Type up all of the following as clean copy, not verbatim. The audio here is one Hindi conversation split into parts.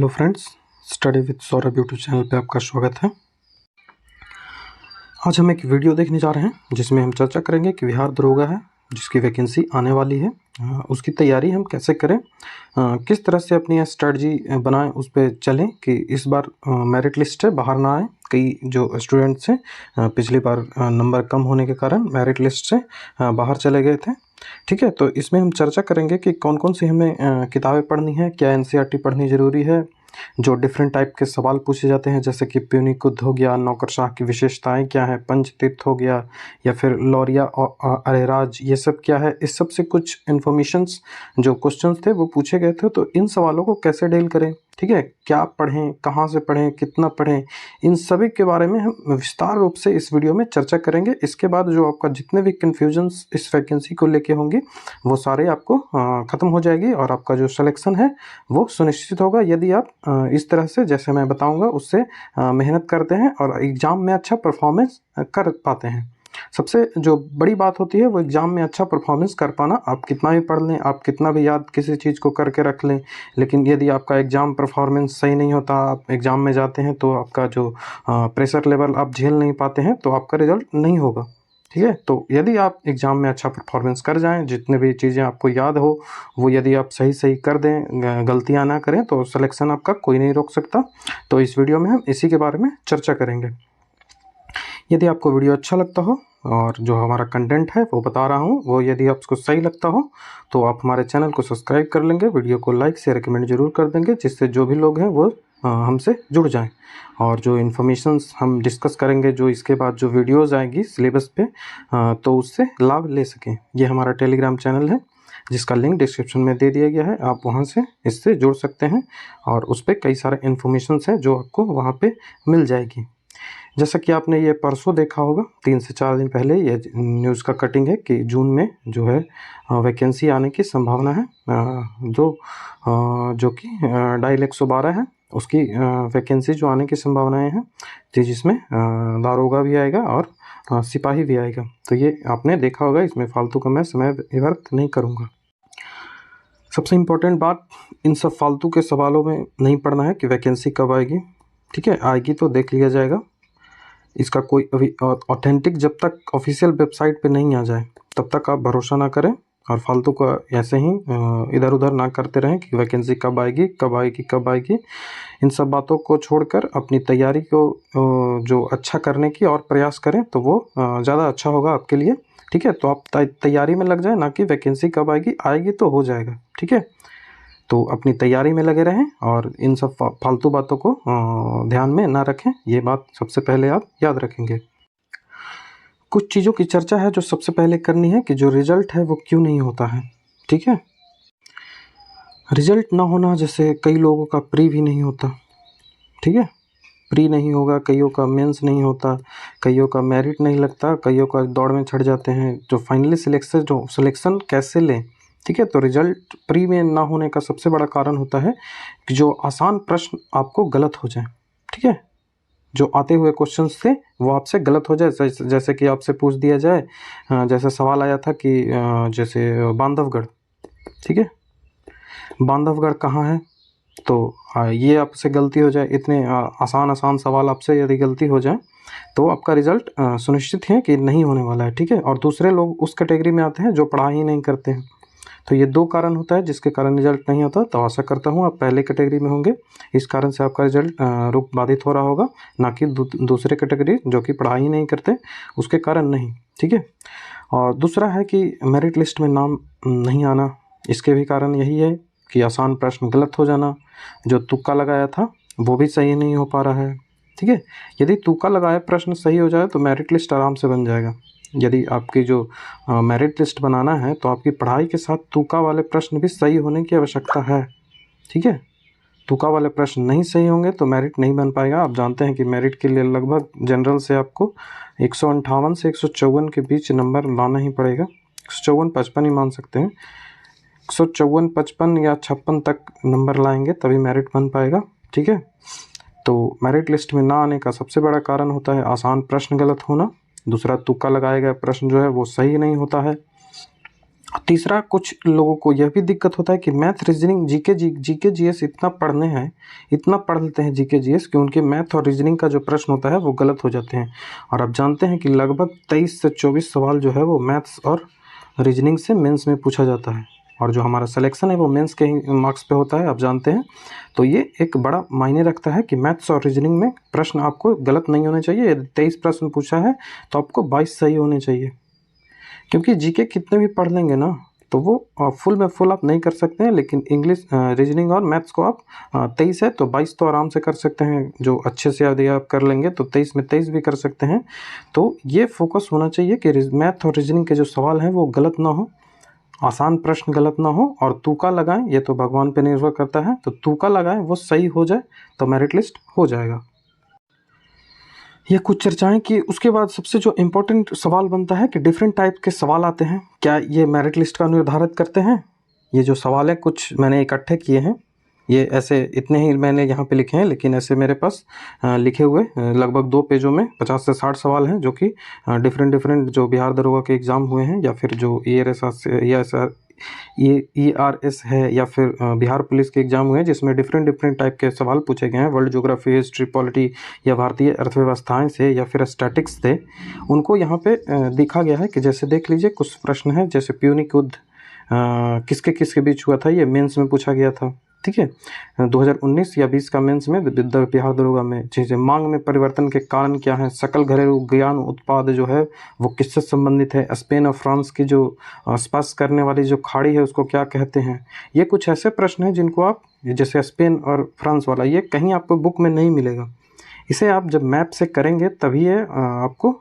Hello friends, study with Saurabh YouTube channel पे आपका स्वागत है। आज हम एक वीडियो देखने जा रहे हैं जिसमें हम चर्चा करेंगे कि बिहार दरोगा है जिसकी वैकेंसी आने वाली है, उसकी तैयारी हम कैसे करें, किस तरह से अपनी स्ट्रेटजी बनाएं, उस पर चलें कि इस बार मेरिट लिस्ट है बाहर ना आए। कई जो स्टूडेंट्स हैं पिछली बार नंबर कम होने के कारण मेरिट लिस्ट से बाहर चले गए थे। ठीक है, तो इसमें हम चर्चा करेंगे कि कौन कौन सी हमें किताबें पढ़नी है, क्या एनसीईआरटी पढ़नी ज़रूरी है, जो डिफरेंट टाइप के सवाल पूछे जाते हैं जैसे कि प्यूनिक युद्ध हो गया, नौकरशाह की विशेषताएं क्या है, पंचतीर्थ हो गया, या फिर लौरिया और अरेराज, ये सब क्या है। इस सब से कुछ इन्फॉर्मेशंस जो क्वेश्चंस थे वो पूछे गए थे, तो इन सवालों को कैसे डील करें, ठीक है, क्या पढ़ें, कहाँ से पढ़ें, कितना पढ़ें, इन सभी के बारे में हम विस्तार रूप से इस वीडियो में चर्चा करेंगे। इसके बाद जो आपका जितने भी कन्फ्यूजन्स इस वैकेंसी को लेके होंगे वो सारे आपको ख़त्म हो जाएगी और आपका जो सिलेक्शन है वो सुनिश्चित होगा यदि आप इस तरह से जैसे मैं बताऊंगा उससे मेहनत करते हैं और एग्ज़ाम में अच्छा परफॉर्मेंस कर पाते हैं। सबसे जो बड़ी बात होती है वो एग्ज़ाम में अच्छा परफॉर्मेंस कर पाना। आप कितना भी पढ़ लें, आप कितना भी याद किसी चीज़ को करके रख लें, लेकिन यदि आपका एग्ज़ाम परफॉर्मेंस सही नहीं होता, आप एग्ज़ाम में जाते हैं तो आपका जो प्रेशर लेवल आप झेल नहीं पाते हैं तो आपका रिज़ल्ट नहीं होगा। ठीक है, तो यदि आप एग्ज़ाम में अच्छा परफॉर्मेंस कर जाएं, जितने भी चीज़ें आपको याद हो वो यदि आप सही सही कर दें, गलतियां ना करें, तो सिलेक्शन आपका कोई नहीं रोक सकता। तो इस वीडियो में हम इसी के बारे में चर्चा करेंगे। यदि आपको वीडियो अच्छा लगता हो और जो हमारा कंटेंट है वो बता रहा हूँ वो यदि आपको सही लगता हो तो आप हमारे चैनल को सब्सक्राइब कर लेंगे, वीडियो को लाइक शेयर कमेंट जरूर कर देंगे, जिससे जो भी लोग हैं वो हमसे जुड़ जाएं और जो इन्फॉर्मेशंस हम डिस्कस करेंगे, जो इसके बाद जो वीडियोज़ आएंगी सिलेबस पे, तो उससे लाभ ले सकें। ये हमारा टेलीग्राम चैनल है जिसका लिंक डिस्क्रिप्शन में दे दिया गया है, आप वहाँ से इससे जुड़ सकते हैं और उस पर कई सारे इन्फॉर्मेशंस हैं जो आपको वहाँ पे मिल जाएगी। जैसा कि आपने ये परसों देखा होगा, 3 से 4 दिन पहले ये न्यूज़ का कटिंग है कि जून में जो है वैकेंसी आने की संभावना है, जो कि डायल 112 है उसकी वैकेंसी जो आने की संभावनाएं हैं, तो जिसमें दारोगा भी आएगा और सिपाही भी आएगा। तो ये आपने देखा होगा, इसमें फालतू का मैं समय व्यर्थ नहीं करूँगा। सबसे इम्पोर्टेंट बात, इन सब फालतू के सवालों में नहीं पढ़ना है कि वैकेंसी कब आएगी। ठीक है, आएगी तो देख लिया जाएगा, इसका कोई अभी ऑथेंटिक जब तक ऑफिशियल वेबसाइट पे नहीं आ जाए तब तक आप भरोसा ना करें और फालतू का ऐसे ही इधर उधर ना करते रहें कि वैकेंसी कब आएगी कब आएगी कब आएगी। इन सब बातों को छोड़कर अपनी तैयारी को जो अच्छा करने की और प्रयास करें तो वो ज़्यादा अच्छा होगा आपके लिए। ठीक है, तो आप तैयारी में लग जाए, ना कि वैकेंसी कब आएगी, आएगी तो हो जाएगा। ठीक है, तो अपनी तैयारी में लगे रहें और इन सब फालतू बातों को ध्यान में ना रखें, ये बात सबसे पहले आप याद रखेंगे। कुछ चीज़ों की चर्चा है जो सबसे पहले करनी है कि जो रिजल्ट है वो क्यों नहीं होता है। ठीक है, रिजल्ट ना होना, जैसे कई लोगों का प्री भी नहीं होता। ठीक है, प्री नहीं होगा, कईयों का मेंस नहीं होता, कईयों का मेरिट नहीं लगता, कईयों का दौड़ में चढ़ जाते हैं। जो फाइनली सिलेक्शन कैसे लें। ठीक है, तो रिजल्ट प्री में ना होने का सबसे बड़ा कारण होता है कि जो आसान प्रश्न आपको गलत हो जाए। ठीक है, जो आते हुए क्वेश्चंस थे वो आपसे गलत हो जाए, जैसे कि आपसे पूछ दिया जाए, जैसे सवाल आया था कि जैसे बांधवगढ़, ठीक है, बांधवगढ़ कहाँ है, तो ये आपसे गलती हो जाए, इतने आसान सवाल आपसे यदि गलती हो जाए तो आपका रिजल्ट सुनिश्चित है कि नहीं होने वाला है। ठीक है, और दूसरे लोग उस कैटेगरी में आते हैं जो पढ़ाई ही नहीं करते हैं। तो ये 2 कारण होता है जिसके कारण रिजल्ट नहीं होता। तो आशा करता हूँ आप पहले कैटेगरी में होंगे, इस कारण से आपका रिजल्ट रुक बाधित हो रहा होगा, ना कि दूसरे कैटेगरी जो कि पढ़ाई नहीं करते उसके कारण नहीं। ठीक है, और दूसरा है कि मेरिट लिस्ट में नाम नहीं आना, इसके भी कारण यही है कि आसान प्रश्न गलत हो जाना, जो तुक्का लगाया था वो भी सही नहीं हो पा रहा है। ठीक है, यदि तुक्का लगाया प्रश्न सही हो जाए तो मेरिट लिस्ट आराम से बन जाएगा। यदि आपकी जो मेरिट लिस्ट बनाना है तो आपकी पढ़ाई के साथ तुक्का वाले प्रश्न भी सही होने की आवश्यकता है। ठीक है, तुक्का वाले प्रश्न नहीं सही होंगे तो मेरिट नहीं बन पाएगा। आप जानते हैं कि मेरिट के लिए लगभग जनरल से आपको 158 से 154 के बीच नंबर लाना ही पड़ेगा। 154-55 ही मान सकते हैं, 154-55 या 56 तक नंबर लाएंगे तभी मेरिट बन पाएगा। ठीक है, तो मेरिट लिस्ट में ना आने का सबसे बड़ा कारण होता है आसान प्रश्न गलत होना, दूसरा तुक्का लगाया गया प्रश्न जो है वो सही नहीं होता है, तीसरा, कुछ लोगों को यह भी दिक्कत होता है कि मैथ, रीजनिंग, जीके जीएस इतना पढ़ने हैं, इतना पढ़ लेते हैं जीके जीएस कि उनके मैथ और रीजनिंग का जो प्रश्न होता है वो गलत हो जाते हैं। और आप जानते हैं कि लगभग 23 से 24 सवाल जो है वो मैथ्स और रीजनिंग से मेंस में पूछा जाता है, और जो हमारा सिलेक्शन है वो मेंस के ही मार्क्स पे होता है, आप जानते हैं। तो ये एक बड़ा मायने रखता है कि मैथ्स और रीजनिंग में प्रश्न आपको गलत नहीं होने चाहिए। यदि 23 प्रश्न पूछा है तो आपको 22 सही होने चाहिए, क्योंकि जीके कितने भी पढ़ लेंगे ना तो वो फुल में फुल आप नहीं कर सकते हैं, लेकिन इंग्लिश, रीजनिंग और मैथ्स को आप 23 है तो 22 तो आराम से कर सकते हैं। जो अच्छे से यदि आप कर लेंगे तो 23 में 23 भी कर सकते हैं। तो ये फोकस होना चाहिए कि मैथ और रीजनिंग के जो सवाल हैं वो गलत ना हो, आसान प्रश्न गलत ना हो, और तुक्का लगाएं, ये तो भगवान पे निर्भर करता है, तो तुक्का लगाएं वो सही हो जाए तो मेरिट लिस्ट हो जाएगा। ये कुछ चर्चाएं कि उसके बाद सबसे जो इम्पोर्टेंट सवाल बनता है कि डिफरेंट टाइप के सवाल आते हैं, क्या ये मेरिट लिस्ट का निर्धारित करते हैं? ये जो सवाल है कुछ मैंने इकट्ठे किए हैं, ये ऐसे इतने ही मैंने यहाँ पे लिखे हैं, लेकिन ऐसे मेरे पास लिखे हुए लगभग 2 पेजों में 50 से 60 सवाल हैं, जो कि डिफरेंट जो बिहार दरोगा के एग्ज़ाम हुए हैं, या फिर जो ERS है, या फिर बिहार पुलिस के एग्ज़ाम हुए हैं, जिसमें डिफरेंट टाइप के सवाल पूछे गए हैं, वर्ल्ड ज्योग्राफी, हिस्ट्री, पॉलिटी, या भारतीय अर्थव्यवस्थाएं से, या फिर स्टैटिक्स से। उनको यहाँ पे दिखा गया है कि जैसे देख लीजिए, कुछ प्रश्न है जैसे प्यूनिक युद्ध किसके किसके बीच हुआ था, ये मेंस में पूछा गया था, ठीक है। 2019 या 20 का मेंस में बिहार दरोगा में। जैसे मांग में परिवर्तन के कारण क्या है, सकल घरेलू ज्ञान उत्पाद जो है वो किससे संबंधित है, स्पेन और फ्रांस की जो स्पर्श करने वाली जो खाड़ी है उसको क्या कहते हैं। ये कुछ ऐसे प्रश्न हैं जिनको आप, जैसे स्पेन और फ्रांस वाला, ये कहीं आपको बुक में नहीं मिलेगा। इसे आप जब मैप से करेंगे तभी ये आपको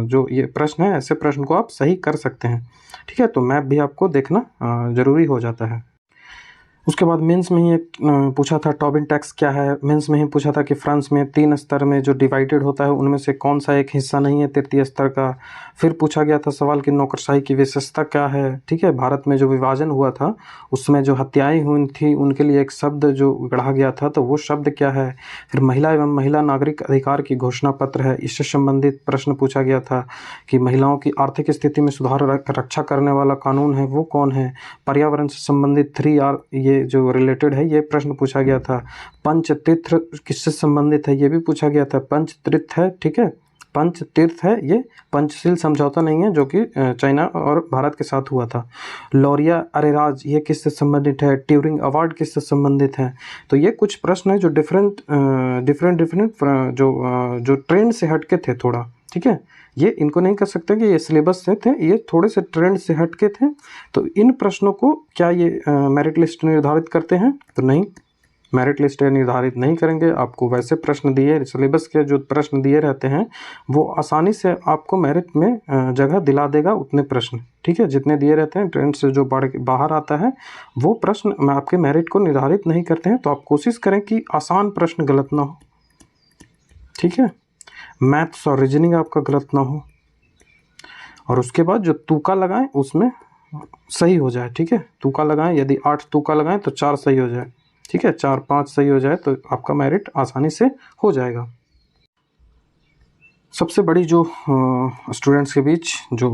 जो ये प्रश्न है, ऐसे प्रश्न को आप सही कर सकते हैं, ठीक है। तो मैप भी आपको देखना ज़रूरी हो जाता है। उसके बाद मेंस में ही एक पूछा था टोबिन टैक्स क्या है। मेंस में ही पूछा था कि फ्रांस में 3 स्तर में जो डिवाइडेड होता है उनमें से कौन सा एक हिस्सा नहीं है तृतीय स्तर का। फिर पूछा गया था सवाल कि नौकरशाही की विशेषता क्या है, ठीक है। भारत में जो विभाजन हुआ था उसमें जो हत्याएं हुई थी उनके लिए एक शब्द जो गढ़ा गया था, तो वो शब्द क्या है। फिर महिला एवं महिला नागरिक अधिकार की घोषणा पत्र है, इससे संबंधित प्रश्न पूछा गया था कि महिलाओं की आर्थिक स्थिति में सुधार रक्षा करने वाला कानून है वो कौन है। पर्यावरण से संबंधित 3R ये जो रिलेटेड है ये प्रश्न पूछा गया था। पंचतीर्थ किससे संबंधित है ये भी पूछा गया था। पंचतीर्थ है, ठीक है, पंचतीर्थ है, ये पंचशील समझौता नहीं है जो कि चाइना और भारत के साथ हुआ था। लौरिया अरेराज ये किससे संबंधित है। ट्यूरिंग अवार्ड किससे संबंधित है। तो ये कुछ प्रश्न है जो डिफरेंट जो ट्रेंड से हटके थे थोड़ा, ठीक है। ये इनको नहीं कर सकते कि ये सिलेबस से थे, ये थोड़े से ट्रेंड से हटके थे। तो इन प्रश्नों को क्या ये मेरिट लिस्ट निर्धारित करते हैं? तो नहीं, मेरिट लिस्ट निर्धारित नहीं करेंगे। आपको वैसे प्रश्न दिए, सिलेबस के जो प्रश्न दिए रहते हैं वो आसानी से आपको मेरिट में जगह दिला देगा उतने प्रश्न, ठीक है, जितने दिए रहते हैं। ट्रेंड से जो बाहर आता है वो प्रश्न में आपके मेरिट को निर्धारित नहीं करते हैं। तो आप कोशिश करें कि आसान प्रश्न गलत ना हो, ठीक है, मैथ्स और रीजनिंग आपका गलत ना हो, और उसके बाद जो तुक्का लगाएं उसमें सही हो जाए, ठीक है। तुक्का लगाएं, यदि 8 तुक्का लगाएं तो 4 सही हो जाए, ठीक है, 4-5 सही हो जाए तो आपका मेरिट आसानी से हो जाएगा। सबसे बड़ी जो स्टूडेंट्स के बीच जो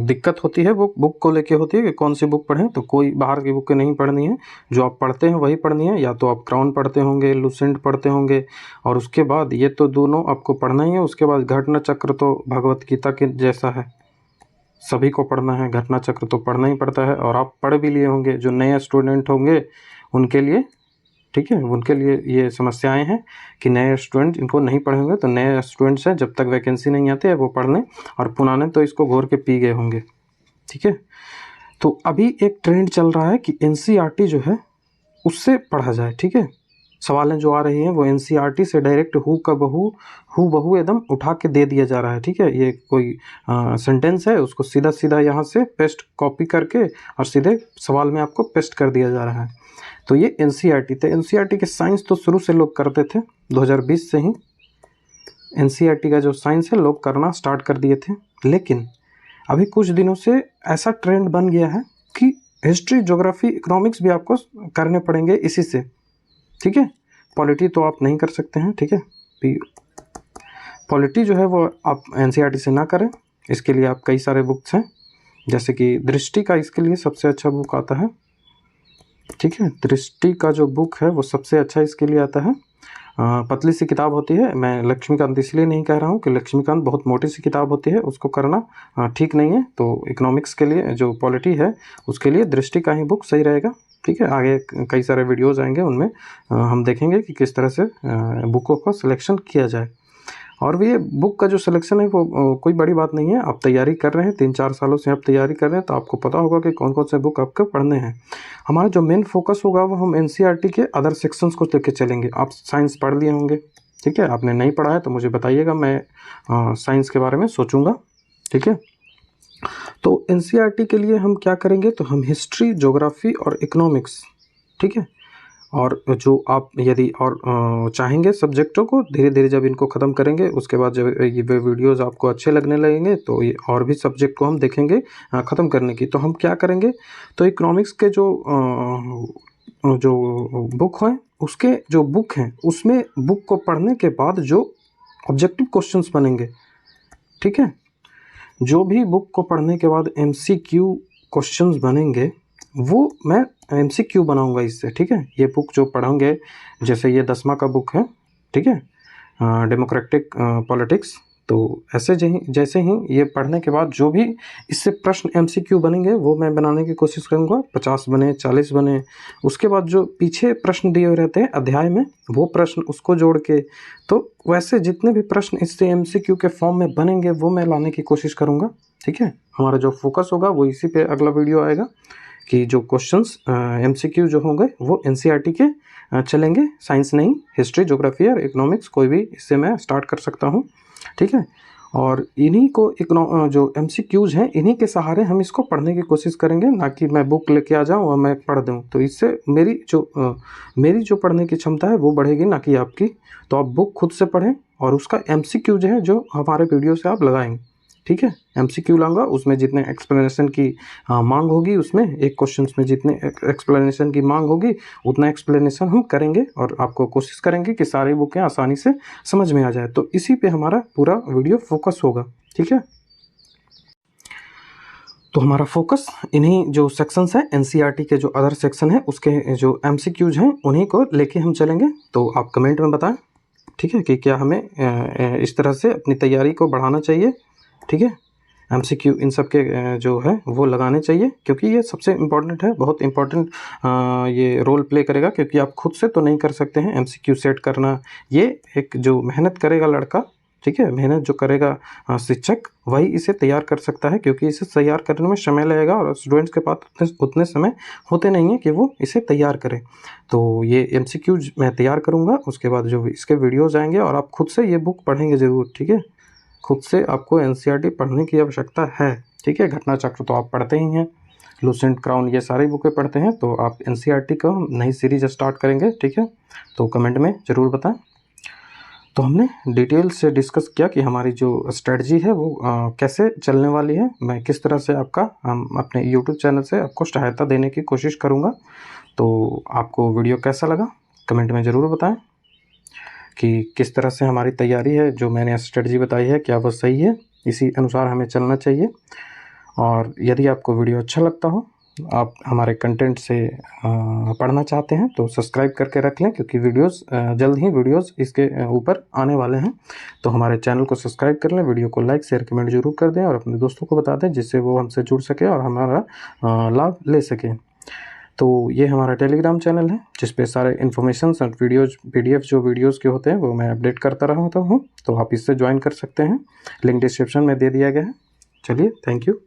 दिक्कत होती है वो बुक को लेके होती है कि कौन सी बुक पढ़ें। तो कोई बाहर की बुक नहीं पढ़नी है, जो आप पढ़ते हैं वही पढ़नी है। या तो आप क्राउन पढ़ते होंगे, लुसेंट पढ़ते होंगे, और उसके बाद ये तो दोनों आपको पढ़ना ही है। उसके बाद घटना चक्र तो भगवत गीता के जैसा है, सभी को पढ़ना है। घटना चक्र तो पढ़ना ही पड़ता है, और आप पढ़ भी लिए होंगे। जो नए स्टूडेंट होंगे उनके लिए, ठीक है, उनके लिए ये समस्याएं हैं कि नए स्टूडेंट इनको नहीं पढ़े होंगे। तो नए स्टूडेंट्स हैं, जब तक वैकेंसी नहीं आती है वो पढ़ लें, और पुराने तो इसको घोर के पी गए होंगे, ठीक है। तो अभी एक ट्रेंड चल रहा है कि NCERT जो है उससे पढ़ा जाए, ठीक है। सवालें जो आ रही हैं वो NCERT से डायरेक्ट हू बहू एकदम उठा के दे दिया जा रहा है, ठीक है। ये कोई सेंटेंस है उसको सीधा सीधा यहाँ से पेस्ट कॉपी करके और सीधे सवाल में आपको पेस्ट कर दिया जा रहा है। तो ये NCERT थे। NCERT के साइंस तो शुरू से लोग करते थे, 2020 से ही NCERT का जो साइंस है लोग करना स्टार्ट कर दिए थे। लेकिन अभी कुछ दिनों से ऐसा ट्रेंड बन गया है कि हिस्ट्री, ज्योग्राफी, इकोनॉमिक्स भी आपको करने पड़ेंगे इसी से, ठीक है। पॉलिटी तो आप नहीं कर सकते हैं, ठीक है। पॉलिटी जो है वो आप NCERT से ना करें, इसके लिए आप कई सारे बुक्स हैं जैसे कि दृष्टि का इसके लिए सबसे अच्छा बुक आता है, ठीक है। दृष्टि का जो बुक है वो सबसे अच्छा इसके लिए आता है। पतली सी किताब होती है, मैं लक्ष्मीकांत इसलिए नहीं कह रहा हूँ कि लक्ष्मीकांत बहुत मोटी सी किताब होती है, उसको करना ठीक नहीं है। तो इकोनॉमिक्स के लिए जो पॉलिटी है उसके लिए दृष्टि का ही बुक सही रहेगा, ठीक है। आगे कई सारे वीडियोज़ आएंगे, उनमें हम देखेंगे कि किस तरह से बुकों का सिलेक्शन किया जाए। और ये बुक का जो सिलेक्शन है वो कोई बड़ी बात नहीं है। आप तैयारी कर रहे हैं, 3-4 सालों से आप तैयारी कर रहे हैं, तो आपको पता होगा कि कौन कौन से बुक आपको पढ़ने हैं। हमारा जो मेन फोकस होगा वो हम एनसीईआरटी के अदर सेक्शंस को लेके चलेंगे। आप साइंस पढ़ लिए होंगे, ठीक है। आपने नहीं पढ़ा है तो मुझे बताइएगा, मैं साइंस के बारे में सोचूंगा, ठीक है। तो एनसीईआरटी के लिए हम क्या करेंगे, तो हम हिस्ट्री, ज्योग्राफी और इकोनॉमिक्स, ठीक है। और जो आप यदि और चाहेंगे सब्जेक्टों को, धीरे धीरे जब इनको ख़त्म करेंगे उसके बाद जब ये वीडियोज़ आपको अच्छे लगने लगेंगे तो ये और भी सब्जेक्ट को हम देखेंगे ख़त्म करने की। तो हम क्या करेंगे, तो इकोनॉमिक्स के जो बुक हैं, उसके जो बुक हैं उसमें बुक को पढ़ने के बाद जो ऑब्जेक्टिव क्वेश्चंस बनेंगे, ठीक है। जो भी बुक को पढ़ने के बाद एमसीक्यू क्वेश्चंस बनेंगे वो मैं एमसीक्यू बनाऊंगा इससे, ठीक है। ये बुक जो पढ़ोगे, जैसे ये 10वां का बुक है, ठीक है, डेमोक्रेटिक पॉलिटिक्स। तो ऐसे जैसे ही ये पढ़ने के बाद जो भी इससे प्रश्न एमसीक्यू बनेंगे वो मैं बनाने की कोशिश करूँगा, 50 बने, 40 बने। उसके बाद जो पीछे प्रश्न दिए हुए रहते हैं अध्याय में, वो प्रश्न उसको जोड़ के, तो वैसे जितने भी प्रश्न इससे एमसीक्यू के फॉर्म में बनेंगे वो मैं लाने की कोशिश करूँगा, ठीक है। हमारा जो फोकस होगा वो इसी पे अगला वीडियो आएगा कि जो क्वेश्चंस एमसीक्यू जो होंगे वो एनसीईआरटी के चलेंगे, साइंस नहीं, हिस्ट्री, ज्योग्राफी और इकोनॉमिक्स कोई भी इससे मैं स्टार्ट कर सकता हूँ, ठीक है। और इन्हीं को जो एमसीक्यूज हैं इन्हीं के सहारे हम इसको पढ़ने की कोशिश करेंगे, ना कि मैं बुक लेके आ जाऊँ और मैं पढ़ दूँ। तो इससे मेरी जो पढ़ने की क्षमता है वो बढ़ेगी, ना कि आपकी। तो आप बुक खुद से पढ़ें और उसका एमसीक्यू जो है जो हमारे वीडियो से आप लगाएंगे, ठीक है। एमसीक्यू लाऊंगा, उसमें जितने एक्सप्लेनेशन की मांग होगी, उसमें एक क्वेश्चन में जितने एक्सप्लेनेशन की मांग होगी उतना एक्सप्लेनेशन हम करेंगे और आपको कोशिश करेंगे कि सारी बुकें आसानी से समझ में आ जाए। तो इसी पे हमारा पूरा वीडियो फोकस होगा, ठीक है। तो हमारा फोकस इन्हीं जो सेक्शंस हैं एनसीईआरटी के, जो अदर सेक्शन है उसके जो एमसीक्यूज हैं उन्हीं को लेके हम चलेंगे। तो आप कमेंट में बताएं, ठीक है, कि क्या हमें इस तरह से अपनी तैयारी को बढ़ाना चाहिए, ठीक है। एमसीक्यू इन सब के जो है वो लगाने चाहिए, क्योंकि ये सबसे इम्पॉर्टेंट है, बहुत इम्पॉर्टेंट ये रोल प्ले करेगा, क्योंकि आप खुद से तो नहीं कर सकते हैं एमसीक्यू सेट करना। ये एक जो मेहनत करेगा लड़का, ठीक है, मेहनत जो करेगा शिक्षक, वही इसे तैयार कर सकता है, क्योंकि इसे तैयार करने में समय लगेगा और स्टूडेंट्स के पास उतने समय होते नहीं हैं कि वो इसे तैयार करें। तो ये एमसीक्यू मैं तैयार करूँगा, उसके बाद जो इसके वीडियोज़ आएंगे और आप खुद से ये बुक पढ़ेंगे ज़रूर, ठीक है। खुद से आपको एनसीईआरटी पढ़ने की आवश्यकता है, ठीक है। घटना चक्र तो आप पढ़ते ही हैं, लूसेंट, क्राउन, ये सारी बुकें पढ़ते हैं। तो आप एनसीईआरटी का नई सीरीज स्टार्ट करेंगे, ठीक है। तो कमेंट में ज़रूर बताएं। तो हमने डिटेल से डिस्कस किया कि हमारी जो स्ट्रेटजी है वो कैसे चलने वाली है। मैं किस तरह से हम अपने यूट्यूब चैनल से आपको सहायता देने की कोशिश करूँगा। तो आपको वीडियो कैसा लगा कमेंट में ज़रूर बताएं कि किस तरह से हमारी तैयारी है, जो मैंने स्ट्रेटजी बताई है क्या वो सही है, इसी अनुसार हमें चलना चाहिए। और यदि आपको वीडियो अच्छा लगता हो, आप हमारे कंटेंट से पढ़ना चाहते हैं, तो सब्सक्राइब करके रख लें, क्योंकि वीडियोस जल्द ही वीडियोस इसके ऊपर आने वाले हैं। तो हमारे चैनल को सब्सक्राइब कर लें, वीडियो को लाइक, शेयर, कमेंट जरूर कर दें और अपने दोस्तों को बता दें, जिससे वो हमसे जुड़ सके और हमारा लाभ ले सकें। तो ये हमारा टेलीग्राम चैनल है, जिस पे सारे इन्फॉर्मेशन और वीडियोज़ PDF जो वीडियोज़ के होते हैं वो मैं अपडेट करता रहता हूँ। तो आप इससे ज्वाइन कर सकते हैं, लिंक डिस्क्रिप्शन में दे दिया गया है। चलिए, थैंक यू।